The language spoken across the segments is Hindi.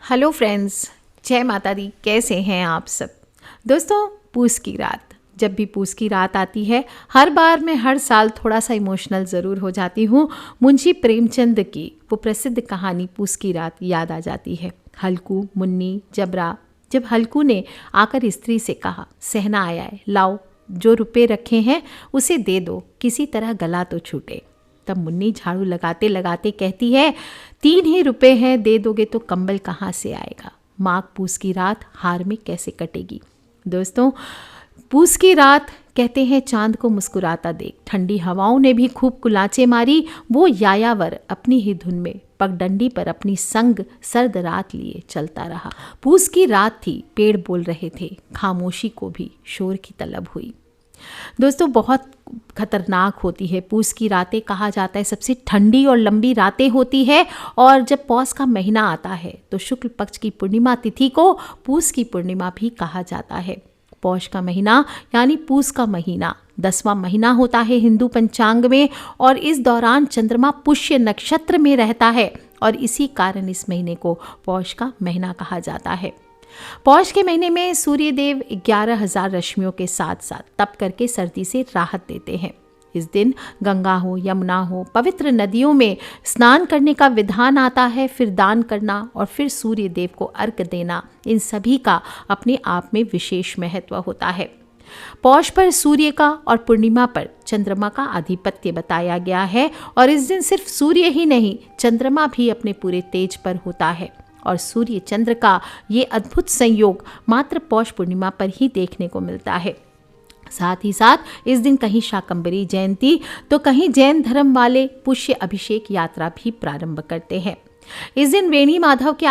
हेलो फ्रेंड्स, जय माता दी। कैसे हैं आप सब दोस्तों। पूस की रात, जब भी पूस की रात आती है हर बार मैं हर साल थोड़ा सा इमोशनल ज़रूर हो जाती हूँ। मुंशी प्रेमचंद की वो प्रसिद्ध कहानी पूस की रात याद आ जाती है। हल्कू, मुन्नी, जबरा। जब हल्कू ने आकर स्त्री से कहा, सहना आया है, लाओ जो रुपए रखे हैं उसे दे दो, किसी तरह गला तो छूटे। तब मुन्नी झाड़ू लगाते लगाते कहती है, 3 ही रुपए हैं, दे दोगे तो कंबल कहाँ से आएगा। माघ पूस की रात हार में कैसे कटेगी। दोस्तों, पूस की रात कहते हैं चांद को मुस्कुराता देख ठंडी हवाओं ने भी खूब कुलाचे मारी। वो यायावर अपनी ही धुन में पगडंडी पर अपनी संग सर्द रात लिए चलता रहा। पूस की रात थी, पेड़ बोल रहे थे, खामोशी को भी शोर की तलब हुई। दोस्तों, बहुत खतरनाक होती है पूस की रातें। कहा जाता है सबसे ठंडी और लंबी रातें होती है। और जब पौष का महीना आता है तो शुक्ल पक्ष की पूर्णिमा तिथि को पूस की पूर्णिमा भी कहा जाता है। पौष का महीना यानी पूस का महीना 10वां महीना होता है हिंदू पंचांग में, और इस दौरान चंद्रमा पुष्य नक्षत्र में रहता है और इसी कारण इस महीने को पौष का महीना कहा जाता है। पौष के महीने में सूर्य देव 11,000 रश्मियों के साथ साथ तप करके सर्दी से राहत देते हैं। इस दिन गंगा हो, यमुना हो, पवित्र नदियों में स्नान करने का विधान आता है। फिर दान करना और फिर सूर्य देव को अर्घ्य देना, इन सभी का अपने आप में विशेष महत्व होता है। पौष पर सूर्य का और पूर्णिमा पर चंद्रमा का आधिपत्य बताया गया है और इस दिन सिर्फ सूर्य ही नहीं, चंद्रमा भी अपने पूरे तेज पर होता है। और सूर्य चंद्र का ये अद्भुत संयोग मात्र पौष पूर्णिमा पर ही देखने को मिलता है। साथ ही साथ इस दिन कहीं शाकंभरी जयंती तो कहीं जैन धर्म वाले पुष्य अभिषेक यात्रा भी प्रारंभ करते हैं। इस दिन वेणी माधव के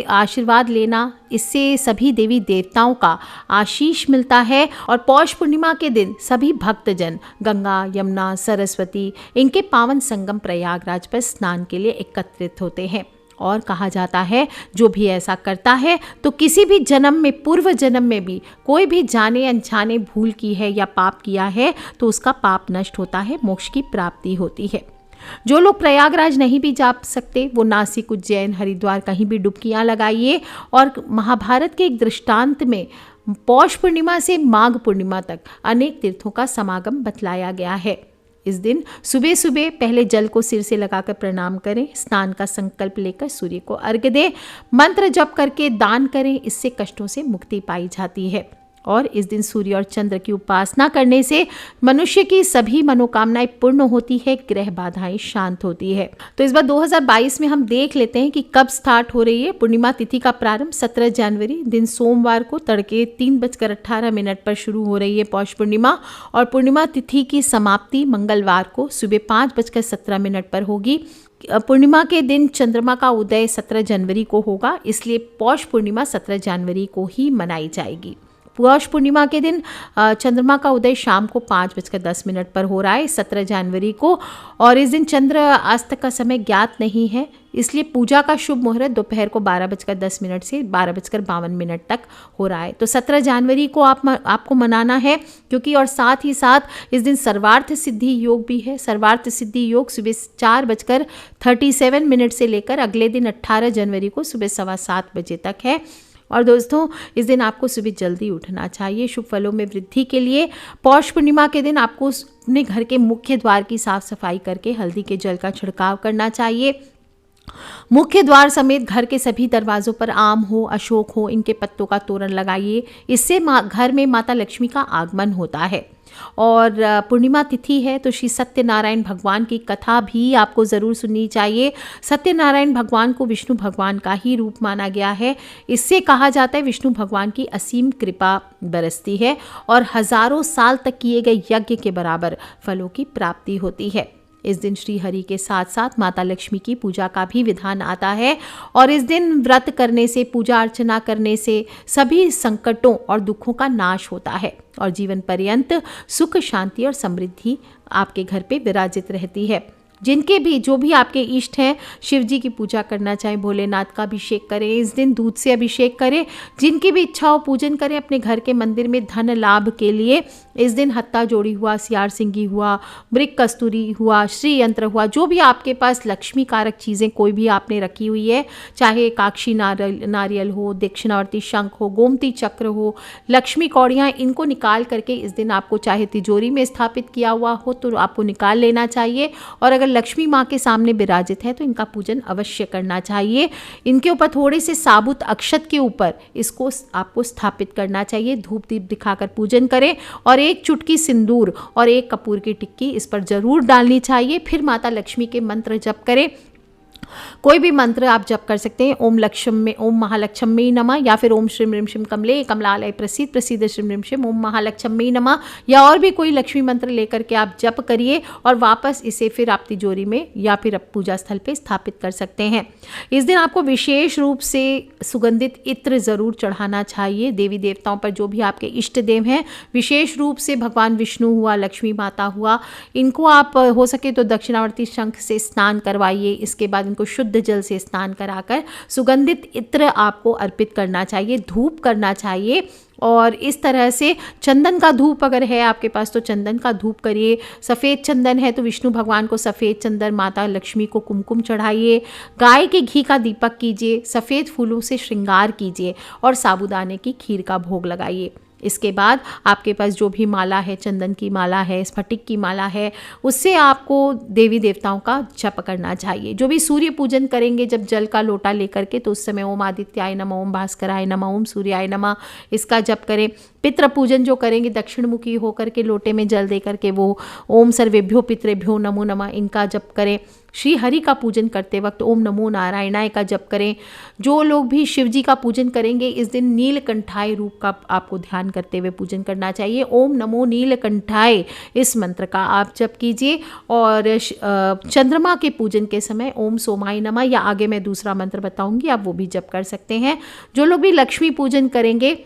आशीर्वाद लेना, इससे सभी देवी देवताओं का आशीष मिलता है। और पौष पूर्णिमा के दिन सभी भक्तजन गंगा, यमुना, सरस्वती इनके पावन संगम प्रयागराज पर स्नान के लिए एकत्रित होते हैं। और कहा जाता है जो भी ऐसा करता है तो किसी भी जन्म में, पूर्व जन्म में भी कोई भी जाने अनजाने भूल की है या पाप किया है तो उसका पाप नष्ट होता है, मोक्ष की प्राप्ति होती है। जो लोग प्रयागराज नहीं भी जा सकते वो नासिक, उज्जैन, हरिद्वार कहीं भी डुबकियां लगाइए। और महाभारत के एक दृष्टांत में पौष पूर्णिमा से माघ पूर्णिमा तक अनेक तीर्थों का समागम बतलाया गया है। इस दिन सुबह सुबह पहले जल को सिर से लगाकर प्रणाम करें, स्नान का संकल्प लेकर सूर्य को अर्घ्य दें, मंत्र जप करके दान करें, इससे कष्टों से मुक्ति पाई जाती है। और इस दिन सूर्य और चंद्र की उपासना करने से मनुष्य की सभी मनोकामनाएं पूर्ण होती है, ग्रह बाधाएं शांत होती है। तो इस बार 2022 में हम देख लेते हैं कि कब स्टार्ट हो रही है पूर्णिमा तिथि का प्रारंभ। 17 जनवरी दिन सोमवार को तड़के 3:18 पर शुरू हो रही है पौष पूर्णिमा, और पूर्णिमा तिथि की समाप्ति मंगलवार को सुबह 5:17 पर होगी। पूर्णिमा के दिन चंद्रमा का उदय 17 जनवरी को होगा, इसलिए पौष पूर्णिमा 17 जनवरी को ही मनाई जाएगी। पौष पूर्णिमा के दिन चंद्रमा का उदय शाम को 5:10 पर हो रहा है 17 जनवरी को, और इस दिन चंद्र अस्त का समय ज्ञात नहीं है, इसलिए पूजा का शुभ मुहूर्त दोपहर को 12:10 से 12:52 तक हो रहा है। तो 17 जनवरी को आपको मनाना है, क्योंकि और साथ ही साथ इस दिन सर्वार्थ सिद्धि योग भी है। सर्वार्थ सिद्धि योग सुबह 4:37 से लेकर अगले दिन 18 जनवरी को सुबह 7:15 बजे तक है। और दोस्तों, इस दिन आपको सुबह जल्दी उठना चाहिए शुभ फलों में वृद्धि के लिए। पौष पूर्णिमा के दिन आपको अपने घर के मुख्य द्वार की साफ सफाई करके हल्दी के जल का छिड़काव करना चाहिए। मुख्य द्वार समेत घर के सभी दरवाजों पर आम हो, अशोक हो, इनके पत्तों का तोरण लगाइए, इससे घर में माता लक्ष्मी का आगमन होता है। और पूर्णिमा तिथि है तो श्री सत्यनारायण भगवान की कथा भी आपको ज़रूर सुननी चाहिए। सत्यनारायण भगवान को विष्णु भगवान का ही रूप माना गया है। इससे कहा जाता है विष्णु भगवान की असीम कृपा बरसती है और हजारों साल तक किए गए यज्ञ के बराबर फलों की प्राप्ति होती है। इस दिन श्री हरि के साथ साथ माता लक्ष्मी की पूजा का भी विधान आता है, और इस दिन व्रत करने से, पूजा अर्चना करने से सभी संकटों और दुखों का नाश होता है और जीवन पर्यंत सुख, शांति और समृद्धि आपके घर पे विराजित रहती है। जिनके भी जो भी आपके इष्ट हैं, शिव जी की पूजा करना चाहें, भोलेनाथ का अभिषेक करें, इस दिन दूध से अभिषेक करें, जिनकी भी इच्छा हो पूजन करें अपने घर के मंदिर में धन लाभ के लिए। इस दिन हत्ता जोड़ी हुआ, सियार सिंगी हुआ, मृग कस्तूरी हुआ, श्री यंत्र हुआ, जो भी आपके पास लक्ष्मी कारक चीज़ें कोई भी आपने रखी हुई है, चाहे एकाक्षी नारियल हो, दक्षिणावर्ती शंख हो, गोमती चक्र हो, लक्ष्मी कौड़ियाँ, इनको निकाल करके इस दिन आपको चाहे तिजोरी में स्थापित किया हुआ हो तो आपको निकाल लेना चाहिए। और अगर लक्ष्मी माँ के सामने विराजित है तो इनका पूजन अवश्य करना चाहिए। इनके ऊपर थोड़े से साबुत अक्षत के ऊपर इसको आपको स्थापित करना चाहिए। धूप दीप दिखाकर पूजन करें और एक चुटकी सिंदूर और एक कपूर की टिक्की इस पर जरूर डालनी चाहिए। फिर माता लक्ष्मी के मंत्र जप करें। कोई भी मंत्र आप जप कर सकते हैं। ओम महालक्ष्मी नमः, या फिर ओम श्रीम ह्रीम श्रीम कमले कमलालय प्रसीद प्रसीद श्रीम ह्रीम श्रीम ओम महालक्ष्मी नमः, या और भी कोई लक्ष्मी मंत्र लेकर के आप जप करिए और वापस इसे फिर आप तिजोरी में या फिर आप पूजा स्थल पे स्थापित कर सकते हैं। इस दिन आपको विशेष रूप से सुगंधित इत्र ज़रूर चढ़ाना चाहिए। देवी देवताओं पर जो भी आपके इष्ट देव हैं, विशेष रूप से भगवान विष्णु हुआ, लक्ष्मी माता हुआ, इनको आप हो सके तो दक्षिणावर्ती शंख से स्नान करवाइए। इसके बाद इनको शुद्ध जल से स्नान कराकर सुगंधित इत्र आपको अर्पित करना चाहिए, धूप करना चाहिए। और इस तरह से चंदन का धूप अगर है आपके पास तो चंदन का धूप करिए। सफ़ेद चंदन है तो विष्णु भगवान को सफ़ेद चंदन, माता लक्ष्मी को कुमकुम चढ़ाइए। गाय के घी का दीपक कीजिए, सफ़ेद फूलों से श्रृंगार कीजिए और साबूदाने की खीर का भोग लगाइए। इसके बाद आपके पास जो भी माला है, चंदन की माला है, स्फटिक की माला है, उससे आपको देवी देवताओं का जप करना चाहिए। जो भी सूर्य पूजन करेंगे जब जल का लोटा लेकर के, तो उस समय ओम आदित्याय नमः, ओम भास्कराय नमः, ओम सूर्याय नमः इसका जप करें। पितृ पूजन जो करेंगे दक्षिण मुखी होकर के लोटे में जल दे करके वो ओम सर्वेभ्यो पितृभ्यो नमो नमः इनका जप करें। श्री हरि का पूजन करते वक्त ओम नमो नारायणाय का जप करें। जो लोग भी शिव जी का पूजन करेंगे इस दिन नीलकंठाय रूप का आपको ध्यान करते हुए पूजन करना चाहिए। ओम नमो नीलकंठाय इस मंत्र का आप जप कीजिए। और चंद्रमा के पूजन के समय ओम सोमाय नमः, या आगे मैं दूसरा मंत्र बताऊंगी, आप वो भी जप कर सकते हैं। जो लोग भी लक्ष्मी पूजन करेंगे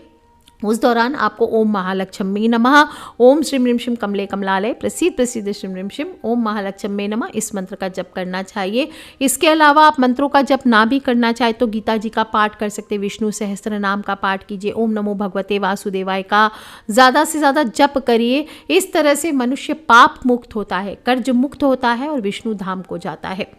उस दौरान आपको ओम महालक्ष्मी नमः, ओम श्रीम ह्रीम श्रीम कमले कमलालय प्रसीद प्रसीद श्रीम ह्रीम श्रीम ओम महालक्ष्मी नमः इस मंत्र का जप करना चाहिए। इसके अलावा आप मंत्रों का जप ना भी करना चाहे तो गीता जी का पाठ कर सकते, विष्णु सहस्त्र नाम का पाठ कीजिए, ओम नमो भगवते वासुदेवाय का ज़्यादा से ज़्यादा जप करिए। इस तरह से मनुष्य पाप मुक्त होता है, कर्ज मुक्त होता है और विष्णु धाम को जाता है।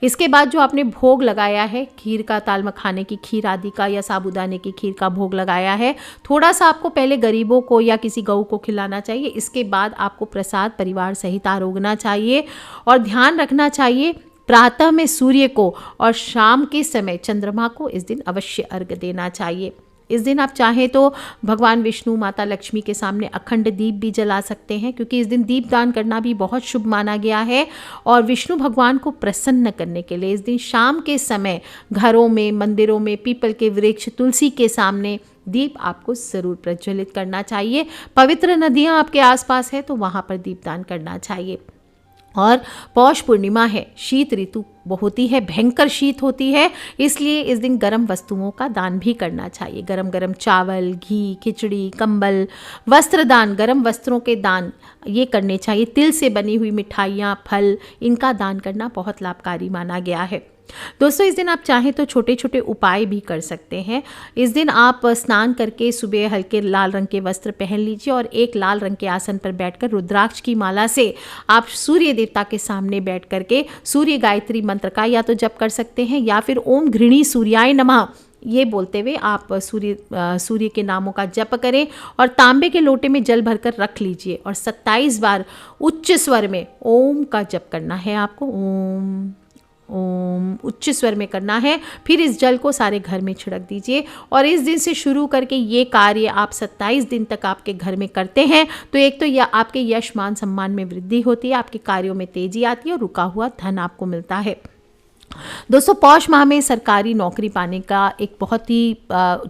इसके बाद जो आपने भोग लगाया है, खीर का, ताल मखाने की खीर आदि का या साबूदाने की खीर का भोग लगाया है, थोड़ा सा आपको पहले गरीबों को या किसी गऊ को खिलाना चाहिए। इसके बाद आपको प्रसाद परिवार सहित आरोगना चाहिए और ध्यान रखना चाहिए प्रातः में सूर्य को और शाम के समय चंद्रमा को इस दिन अवश्य अर्घ्य देना चाहिए। इस दिन आप चाहें तो भगवान विष्णु, माता लक्ष्मी के सामने अखंड दीप भी जला सकते हैं, क्योंकि इस दिन दीप दान करना भी बहुत शुभ माना गया है। और विष्णु भगवान को प्रसन्न करने के लिए इस दिन शाम के समय घरों में, मंदिरों में, पीपल के वृक्ष, तुलसी के सामने दीप आपको ज़रूर प्रज्वलित करना चाहिए। पवित्र नदियाँ आपके आसपास है तो वहाँ पर दीपदान करना चाहिए। और पौष पूर्णिमा है, शीत ऋतु होती है, भयंकर शीत होती है, इसलिए इस दिन गर्म वस्तुओं का दान भी करना चाहिए। गरम गरम चावल, घी, खिचड़ी, कंबल, वस्त्र दान, गरम वस्त्रों के दान ये करने चाहिए। तिल से बनी हुई मिठाइयाँ, फल, इनका दान करना बहुत लाभकारी माना गया है। दोस्तों इस दिन आप चाहें तो छोटे छोटे उपाय भी कर सकते हैं। इस दिन आप स्नान करके सुबह हल्के लाल रंग के वस्त्र पहन लीजिए और एक लाल रंग के आसन पर बैठकर रुद्राक्ष की माला से आप सूर्य देवता के सामने बैठ करके सूर्य गायत्री मंत्र का या तो जप कर सकते हैं या फिर ओम घृणी सूर्याय नमः ये बोलते हुए आप सूर्य के नामों का जप करें और तांबे के लोटे में जल भरकर रख लीजिए और 27 बार उच्च स्वर में ओम का जप करना है आपको। ओम ओम उच्च स्वर में करना है। फिर इस जल को सारे घर में छिड़क दीजिए और इस दिन से शुरू करके ये कार्य आप 27 दिन तक आपके घर में करते हैं तो एक तो यह आपके यश मान सम्मान में वृद्धि होती है, आपके कार्यों में तेजी आती है और रुका हुआ धन आपको मिलता है। दोस्तों पौष माह में सरकारी नौकरी पाने का एक बहुत ही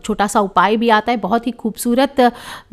छोटा सा उपाय भी आता है। बहुत ही खूबसूरत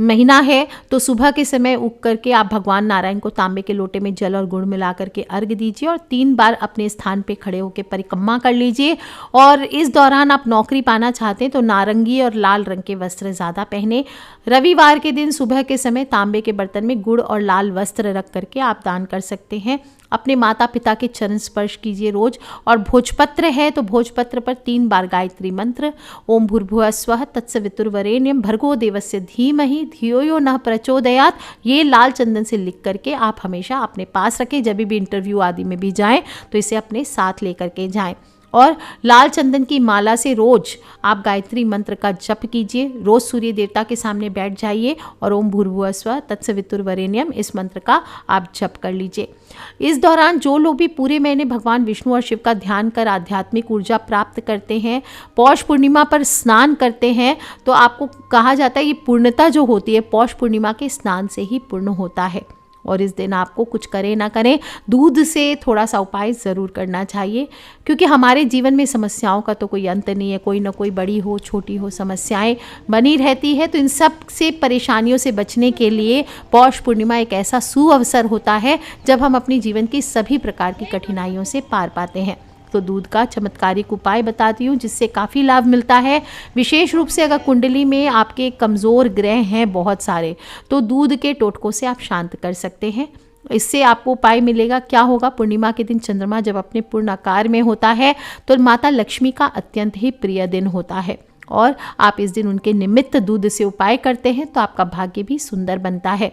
महीना है। तो सुबह के समय उग करके आप भगवान नारायण को तांबे के लोटे में जल और गुड़ मिला करके अर्घ दीजिए और 3 बार अपने स्थान पे खड़े होकर परिक्रमा कर लीजिए। और इस दौरान आप नौकरी पाना चाहते हैं तो नारंगी और लाल रंग के वस्त्र ज़्यादा पहने। रविवार के दिन सुबह के समय तांबे के बर्तन में गुड़ और लाल वस्त्र रख करके आप दान कर सकते हैं। अपने माता पिता के चरण स्पर्श कीजिए रोज। और भोजपत्र है तो भोजपत्र पर 3 बार गायत्री मंत्र ओम भूर्भुवः स्वः तत्सवितुर्वरेण्यं भर्गो देवस्य धीमहि धियो यो नः प्रचोदयात्, ये लाल चंदन से लिख करके आप हमेशा अपने पास रखें। जब भी इंटरव्यू आदि में भी जाएं तो इसे अपने साथ लेकर के जाएं। और लाल चंदन की माला से रोज आप गायत्री मंत्र का जप कीजिए। रोज सूर्य देवता के सामने बैठ जाइए और ओम भूर्भुवः स्वः तत्सवितुर्वरेण्यम इस मंत्र का आप जप कर लीजिए। इस दौरान जो लोग भी पूरे महीने भगवान विष्णु और शिव का ध्यान कर आध्यात्मिक ऊर्जा प्राप्त करते हैं, पौष पूर्णिमा पर स्नान करते हैं, तो आपको कहा जाता है ये पूर्णता जो होती है पौष पूर्णिमा के स्नान से ही पूर्ण होता है। और इस दिन आपको कुछ करें ना करें दूध से थोड़ा सा उपाय ज़रूर करना चाहिए, क्योंकि हमारे जीवन में समस्याओं का तो कोई अंत नहीं है। कोई ना कोई बड़ी हो छोटी हो समस्याएं बनी रहती है। तो इन सब से परेशानियों से बचने के लिए पौष पूर्णिमा एक ऐसा सुअवसर होता है जब हम अपनी जीवन की सभी प्रकार की कठिनाइयों से पार पाते हैं। तो दूध का चमत्कारिक उपाय बताती हूँ जिससे काफ़ी लाभ मिलता है। विशेष रूप से अगर कुंडली में आपके कमज़ोर ग्रह हैं बहुत सारे, तो दूध के टोटकों से आप शांत कर सकते हैं। इससे आपको उपाय मिलेगा। क्या होगा, पूर्णिमा के दिन चंद्रमा जब अपने पूर्ण आकार में होता है तो माता लक्ष्मी का अत्यंत ही प्रिय दिन होता है। और आप इस दिन उनके निमित्त दूध से उपाय करते हैं तो आपका भाग्य भी सुंदर बनता है।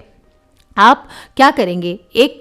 आप क्या करेंगे, एक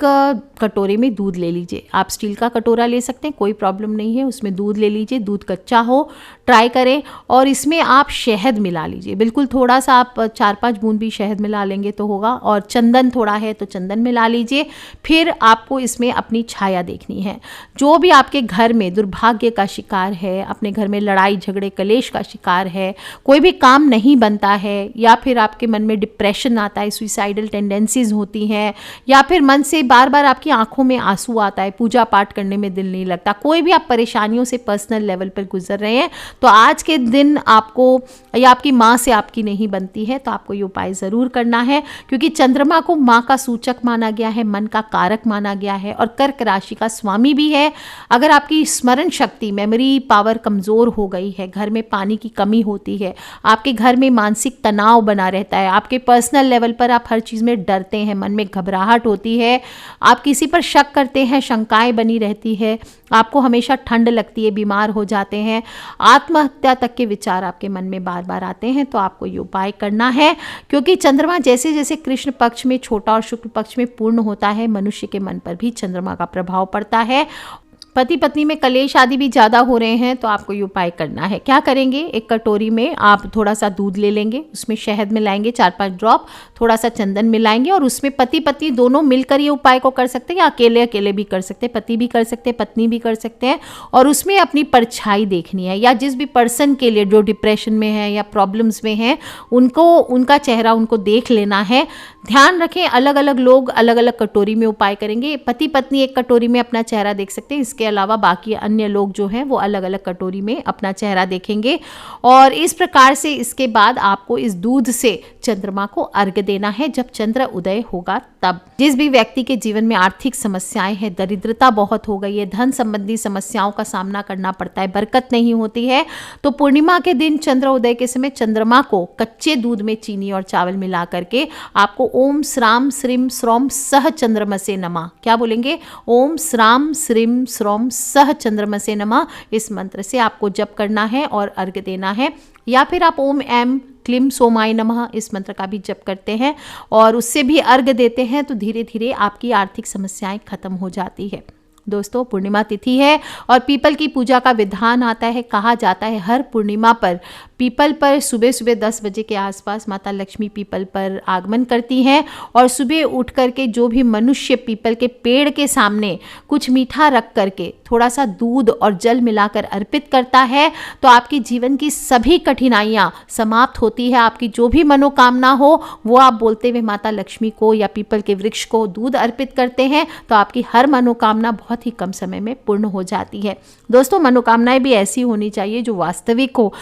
कटोरे में दूध ले लीजिए। आप स्टील का कटोरा ले सकते हैं, कोई प्रॉब्लम नहीं है। उसमें दूध ले लीजिए, दूध कच्चा हो ट्राई करें। और इसमें आप शहद मिला लीजिए, बिल्कुल थोड़ा सा, आप 4-5 बूंद भी शहद मिला लेंगे तो होगा। और चंदन थोड़ा है तो चंदन मिला लीजिए। फिर आपको इसमें अपनी छाया देखनी है। जो भी आपके घर में दुर्भाग्य का शिकार है, अपने घर में लड़ाई झगड़े कलेश का शिकार है, कोई भी काम नहीं बनता है, या फिर आपके मन में डिप्रेशन आता है, सुइसाइडल टेंडेंसीज होती हैं, या फिर मन से बार बार आपकी आंखों में आंसू आता है, पूजा पाठ करने में दिल नहीं लगता, कोई भी आप परेशानियों से पर्सनल लेवल पर गुजर रहे हैं, तो आज के दिन आपको, या आपकी माँ से आपकी नहीं बनती है, तो आपको ये उपाय ज़रूर करना है। क्योंकि चंद्रमा को माँ का सूचक माना गया है, मन का कारक माना गया है, और कर्क राशि का स्वामी भी है। अगर आपकी स्मरण शक्ति, मेमोरी पावर कमज़ोर हो गई है, घर में पानी की कमी होती है, आपके घर में मानसिक तनाव बना रहता है, आपके पर्सनल लेवल पर आप हर चीज़ में डरते हैं, मन में घबराहट होती है, आप किसी पर शक करते हैं, शंकाएं बनी रहती है, आपको हमेशा ठंड लगती है, बीमार हो जाते हैं, आत्महत्या तक के विचार आपके मन में बार बार आते हैं, तो आपको ये उपाय करना है। क्योंकि चंद्रमा जैसे जैसे कृष्ण पक्ष में छोटा और शुक्ल पक्ष में पूर्ण होता है, मनुष्य के मन पर भी चंद्रमा का प्रभाव पड़ता है। पति पत्नी में कलेश आदि भी ज़्यादा हो रहे हैं तो आपको ये उपाय करना है। क्या करेंगे, एक कटोरी में आप थोड़ा सा दूध ले लेंगे, उसमें शहद मिलाएंगे 4-5 ड्रॉप, थोड़ा सा चंदन मिलाएंगे, और उसमें पति पत्नी दोनों मिलकर ये उपाय को कर सकते हैं, या अकेले अकेले भी कर सकते हैं, पति भी कर सकते हैं, पत्नी भी कर सकते हैं। और उसमें अपनी परछाई देखनी है, या जिस भी पर्सन के लिए जो डिप्रेशन में है या प्रॉब्लम्स में है, उनको उनका चेहरा उनको देख लेना है। ध्यान रखें, अलग अलग लोग अलग अलग कटोरी में उपाय करेंगे। पति पत्नी एक कटोरी में अपना चेहरा देख सकते हैं, इसके अलावा बाकी अन्य लोग जो हैं वो अलग अलग कटोरी में अपना चेहरा देखेंगे। और इस प्रकार से इसके बाद आपको इस दूध से चंद्रमा को अर्घ्य देना है जब चंद्र उदय होगा तब। जिस भी व्यक्ति के जीवन में आर्थिक समस्याएं हैं, दरिद्रता बहुत हो गई है, धन संबंधी समस्याओं का सामना करना पड़ता है, बरकत नहीं होती है, तो पूर्णिमा के दिन चंद्र उदय के समय चंद्रमा को कच्चे दूध में चीनी और चावल मिला करके आपको ओम श्राम श्रीम श्रोम सह चंद्रमसे नमः, क्या बोलेंगे, ओम श्राम श्रीम श्रोम सह चंद्रमसे नमः, इस मंत्र से आपको जप करना है और अर्घ्य देना है। या फिर आप ओम एम क्लीम सोमाय नमः इस मंत्र का भी जप करते हैं और उससे भी अर्घ्य देते हैं, तो धीरे धीरे आपकी आर्थिक समस्याएं खत्म हो जाती है। दोस्तों, पूर्णिमा तिथि है और पीपल की पूजा का विधान आता है। कहा जाता है हर पूर्णिमा पर पीपल पर सुबह सुबह 10 बजे के आसपास माता लक्ष्मी पीपल पर आगमन करती हैं और सुबह उठ करके जो भी मनुष्य पीपल के पेड़ के सामने कुछ मीठा रख करके थोड़ा सा दूध और जल मिलाकर अर्पित करता है तो आपकी जीवन की सभी कठिनाइयाँ समाप्त होती है। आपकी जो भी मनोकामना हो वो आप बोलते हुए माता लक्ष्मी को या पीपल के वृक्ष को दूध अर्पित करते हैं तो आपकी हर मनोकामना बहुत ही कम समय में पूर्ण हो जाती है। दोस्तों, मनोकामनाएं भी ऐसी होनी चाहिए जो वास्तविक हो।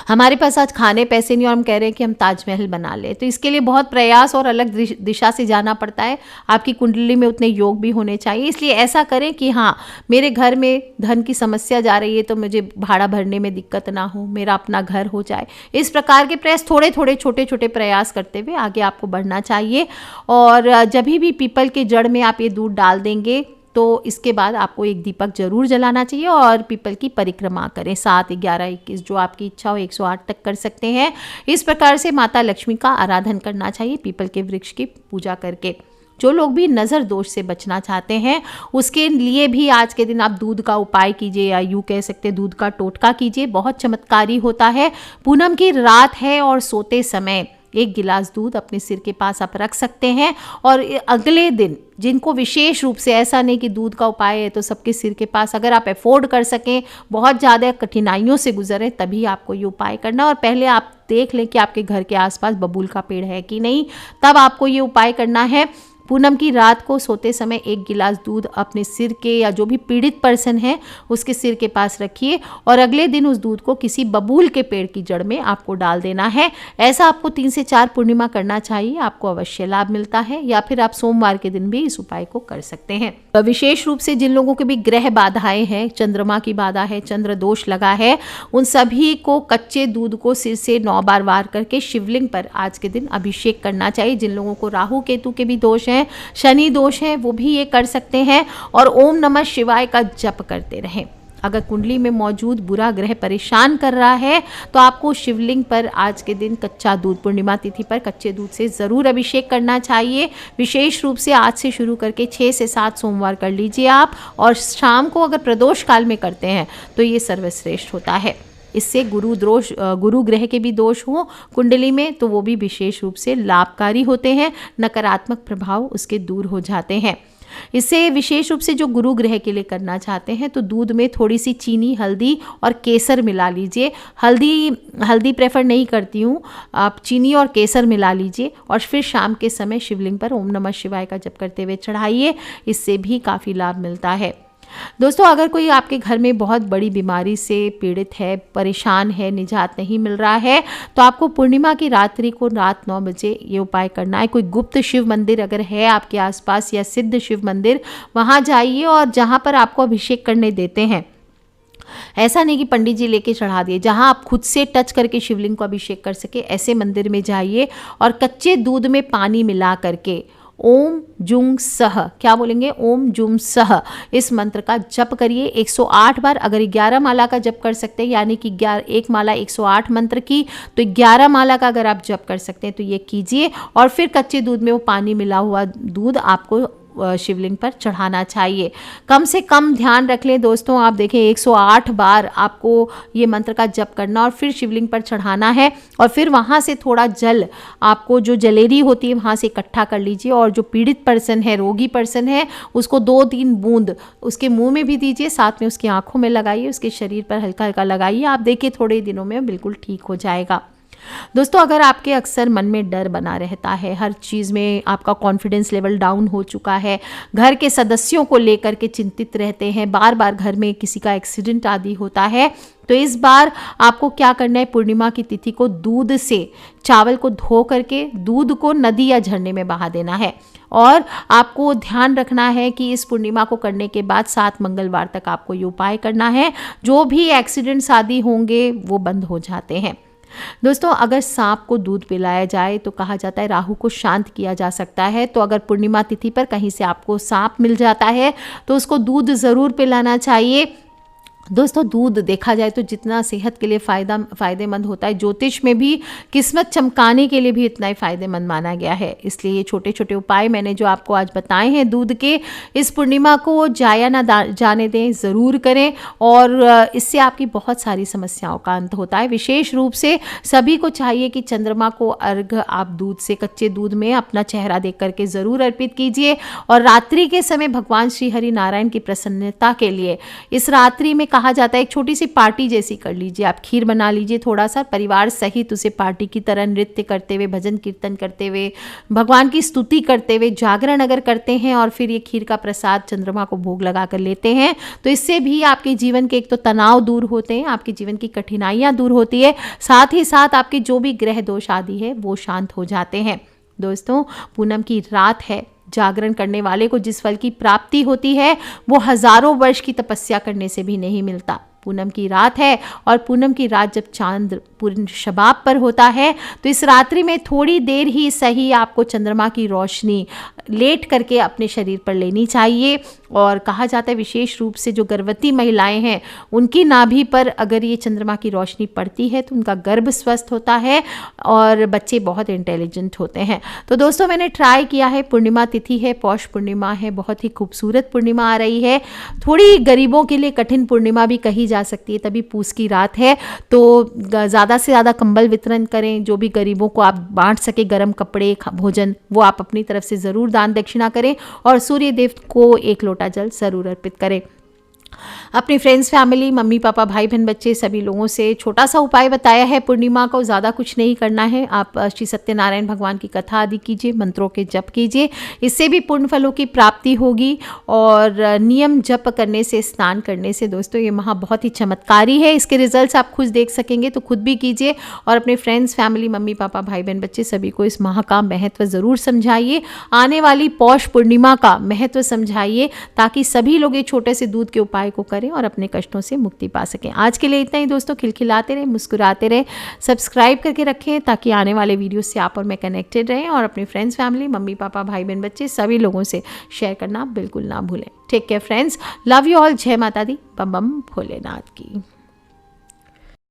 हमारे पास आज खाने पैसे नहीं और हम कह रहे हैं कि हम ताजमहल बना लें, तो इसके लिए बहुत प्रयास और अलग दिशा से जाना पड़ता है। आपकी कुंडली में उतने योग भी होने चाहिए। इसलिए ऐसा करें कि हाँ, मेरे घर में धन की समस्या जा रही है तो मुझे भाड़ा भरने में दिक्कत ना हो, मेरा अपना घर हो जाए। इस प्रकार के प्रयास थोड़े थोड़े छोटे छोटे प्रयास करते हुए आगे आपको बढ़ना चाहिए। और जब भी पीपल के जड़ में आप ये दूध डाल देंगे तो इसके बाद आपको एक दीपक जरूर जलाना चाहिए और पीपल की परिक्रमा करें 7, 11, 21 जो आपकी इच्छा हो 108 तक कर सकते हैं। इस प्रकार से माता लक्ष्मी का आराधन करना चाहिए पीपल के वृक्ष की पूजा करके। जो लोग भी नज़र दोष से बचना चाहते हैं उसके लिए भी आज के दिन आप दूध का उपाय कीजिए या यूँ कह सकते हैं दूध का टोटका कीजिए, बहुत चमत्कारी होता है। पूनम की रात है और सोते समय 1 गिलास दूध अपने सिर के पास आप रख सकते हैं और अगले दिन जिनको विशेष रूप से ऐसा नहीं कि दूध का उपाय है तो सबके सिर के पास, अगर आप अफोर्ड कर सकें, बहुत ज़्यादा कठिनाइयों से गुजरें तभी आपको ये उपाय करना। और पहले आप देख लें कि आपके घर के आसपास बबूल का पेड़ है कि नहीं, तब आपको ये उपाय करना है। पूनम की रात को सोते समय 1 गिलास दूध अपने सिर के या जो भी पीड़ित पर्सन है उसके सिर के पास रखिए और अगले दिन उस दूध को किसी बबूल के पेड़ की जड़ में आपको डाल देना है। ऐसा आपको 3 से 4 पूर्णिमा करना चाहिए, आपको अवश्य लाभ मिलता है। या फिर आप सोमवार के दिन भी इस उपाय को कर सकते हैं। विशेष रूप से जिन लोगों के भी ग्रह बाधाएं हैं, चंद्रमा की बाधा है, चंद्र दोष लगा है, उन सभी को कच्चे दूध को सिर से 9 बार वार करके शिवलिंग पर आज के दिन अभिषेक करना चाहिए। जिन लोगों को राहु केतु के भी दोष हैं, शनि दोष है, वो भी ये कर सकते हैं और ओम नमः शिवाय का जप करते रहें। अगर कुंडली में मौजूद बुरा ग्रह परेशान कर रहा है तो आपको शिवलिंग पर आज के दिन कच्चा दूध, पूर्णिमा तिथि पर कच्चे दूध से ज़रूर अभिषेक करना चाहिए। विशेष रूप से आज से शुरू करके 6 से 7 सोमवार कर लीजिए आप, और शाम को अगर प्रदोष काल में करते हैं तो ये सर्वश्रेष्ठ होता है। इससे गुरु ग्रह के भी दोष हो कुंडली में तो वो भी विशेष रूप से लाभकारी होते हैं, नकारात्मक प्रभाव उसके दूर हो जाते हैं। इससे विशेष रूप से जो गुरु ग्रह के लिए करना चाहते हैं तो दूध में थोड़ी सी चीनी, हल्दी और केसर मिला लीजिए। हल्दी प्रेफर नहीं करती हूँ, आप चीनी और केसर मिला लीजिए और फिर शाम के समय शिवलिंग पर ओम नमः शिवाय का जप करते हुए चढ़ाइए। इससे भी काफ़ी लाभ मिलता है। दोस्तों, अगर कोई आपके घर में बहुत बड़ी बीमारी से पीड़ित है, परेशान है, निजात नहीं मिल रहा है, तो आपको पूर्णिमा की रात्रि को रात 9 बजे ये उपाय करना है। कोई गुप्त शिव मंदिर अगर है आपके आसपास या सिद्ध शिव मंदिर, वहाँ जाइए और जहाँ पर आपको अभिषेक करने देते हैं, ऐसा नहीं कि पंडित जी लेके चढ़ा दिए, जहाँ आप खुद से टच करके शिवलिंग को अभिषेक कर सके ऐसे मंदिर में जाइए और कच्चे दूध में पानी मिला करके ओम जुंग सह, क्या बोलेंगे, ओम जुंग सह, इस मंत्र का जप करिए 108 बार। अगर 11 माला का जप कर सकते हैं, यानी कि 1 माला 108 मंत्र की, तो 11 माला का अगर आप जप कर सकते हैं तो ये कीजिए और फिर कच्चे दूध में वो पानी मिला हुआ दूध आपको शिवलिंग पर चढ़ाना चाहिए। कम से कम ध्यान रख लें दोस्तों, आप देखें 108 बार आपको ये मंत्र का जप करना और फिर शिवलिंग पर चढ़ाना है और फिर वहाँ से थोड़ा जल आपको जो जलेरी होती है वहाँ से इकट्ठा कर लीजिए और जो पीड़ित पर्सन है, रोगी पर्सन है, उसको 2-3 बूंद उसके मुंह में भी दीजिए, साथ में उसकी आंखों में लगाइए, उसके शरीर पर हल्का हल्का लगाइए। आप देखिए थोड़े दिनों में बिल्कुल ठीक हो जाएगा। दोस्तों, अगर आपके अक्सर मन में डर बना रहता है, हर चीज़ में आपका कॉन्फिडेंस लेवल डाउन हो चुका है, घर के सदस्यों को लेकर के चिंतित रहते हैं, बार बार घर में किसी का एक्सीडेंट आदि होता है, तो इस बार आपको क्या करना है, पूर्णिमा की तिथि को दूध से चावल को धो करके दूध को नदी या झरने में बहा देना है। और आपको ध्यान रखना है कि इस पूर्णिमा को करने के बाद 7 मंगलवार तक आपको ये उपाय करना है। जो भी एक्सीडेंट्स आदि होंगे वो बंद हो जाते हैं। दोस्तों, अगर सांप को दूध पिलाया जाए तो कहा जाता है राहु को शांत किया जा सकता है। तो अगर पूर्णिमा तिथि पर कहीं से आपको सांप मिल जाता है तो उसको दूध ज़रूर पिलाना चाहिए। दोस्तों दूध देखा जाए तो जितना सेहत के लिए फ़ायदेमंद होता है, ज्योतिष में भी किस्मत चमकाने के लिए भी इतना ही फ़ायदेमंद माना गया है। इसलिए ये छोटे छोटे उपाय मैंने जो आपको आज बताए हैं दूध के, इस पूर्णिमा को जाया ना जाने दें, ज़रूर करें और इससे आपकी बहुत सारी समस्याओं का अंत होता है। विशेष रूप से सभी को चाहिए कि चंद्रमा को अर्घ आप दूध से, कच्चे दूध में अपना चेहरा देख करके ज़रूर अर्पित कीजिए। और रात्रि के समय भगवान श्री हरि नारायण की प्रसन्नता के लिए इस रात्रि में कहा जाता है एक छोटी सी पार्टी जैसी कर लीजिए। आप खीर बना लीजिए, थोड़ा सा परिवार सहित उसे पार्टी की तरह नृत्य करते हुए, भजन कीर्तन करते हुए, भगवान की स्तुति करते हुए, जागरण अगर करते हैं और फिर ये खीर का प्रसाद चंद्रमा को भोग लगा कर लेते हैं तो इससे भी आपके जीवन के एक तो तनाव दूर होते हैं, आपके जीवन की कठिनाइयाँ दूर होती है, साथ ही साथ आपके जो भी ग्रह दोष आदि है वो शांत हो जाते हैं। दोस्तों पूनम की रात है, जागरण करने वाले को जिस फल की प्राप्ति होती है वो हजारों वर्ष की तपस्या करने से भी नहीं मिलता। पूनम की रात है और पूनम की रात जब चांद पूर्ण शबाब पर होता है तो इस रात्रि में थोड़ी देर ही सही आपको चंद्रमा की रोशनी लेट करके अपने शरीर पर लेनी चाहिए। और कहा जाता है विशेष रूप से जो गर्भवती महिलाएं हैं उनकी नाभि पर अगर ये चंद्रमा की रोशनी पड़ती है तो उनका गर्भ स्वस्थ होता है और बच्चे बहुत इंटेलिजेंट होते हैं। तो दोस्तों मैंने ट्राई किया है, पूर्णिमा तिथि है, पौष पूर्णिमा है, बहुत ही खूबसूरत पूर्णिमा आ रही है, थोड़ी गरीबों के लिए कठिन पूर्णिमा भी कही जा सकती है, तभी पूस की रात है तो ज़्यादा से ज़्यादा कंबल वितरण करें, जो भी गरीबों को आप बांट सके गर्म कपड़े भोजन वो आप अपनी तरफ से ज़रूर दान दक्षिणा करें और सूर्य देव को एक लोटा जल जरूर अर्पित करें। अपनी फ्रेंड्स, फैमिली, मम्मी पापा, भाई बहन, बच्चे सभी लोगों से छोटा सा उपाय बताया है पूर्णिमा को, ज़्यादा कुछ नहीं करना है। आप श्री सत्यनारायण भगवान की कथा आदि कीजिए, मंत्रों के जप कीजिए, इससे भी पुण्य फलों की प्राप्ति होगी। और नियम जप करने से, स्नान करने से दोस्तों ये महा बहुत ही चमत्कारी है, इसके रिजल्ट्स आप खुद देख सकेंगे तो खुद भी कीजिए और अपने फ्रेंड्स, फैमिली, मम्मी पापा, भाई बहन, बच्चे सभी को इस माह का महत्व ज़रूर समझाइए, आने वाली पौष पूर्णिमा का महत्व समझाइए ताकि सभी लोग ये छोटे से दूध के उपाय को करें और अपने कष्टों से मुक्ति पा सकें। आज के लिए इतना ही दोस्तों, खिलखिलाते रहे, मुस्कुराते रहे, सब्सक्राइब करके रखें ताकि आने वाले वीडियो से आप और मैं कनेक्टेड रहें और अपने फ्रेंड्स, फैमिली, मम्मी पापा, भाई बहन, बच्चे सभी लोगों से शेयर करना बिल्कुल ना भूलें। Take care friends, love you all, जय माता दी, बम बम भोलेनाथ की।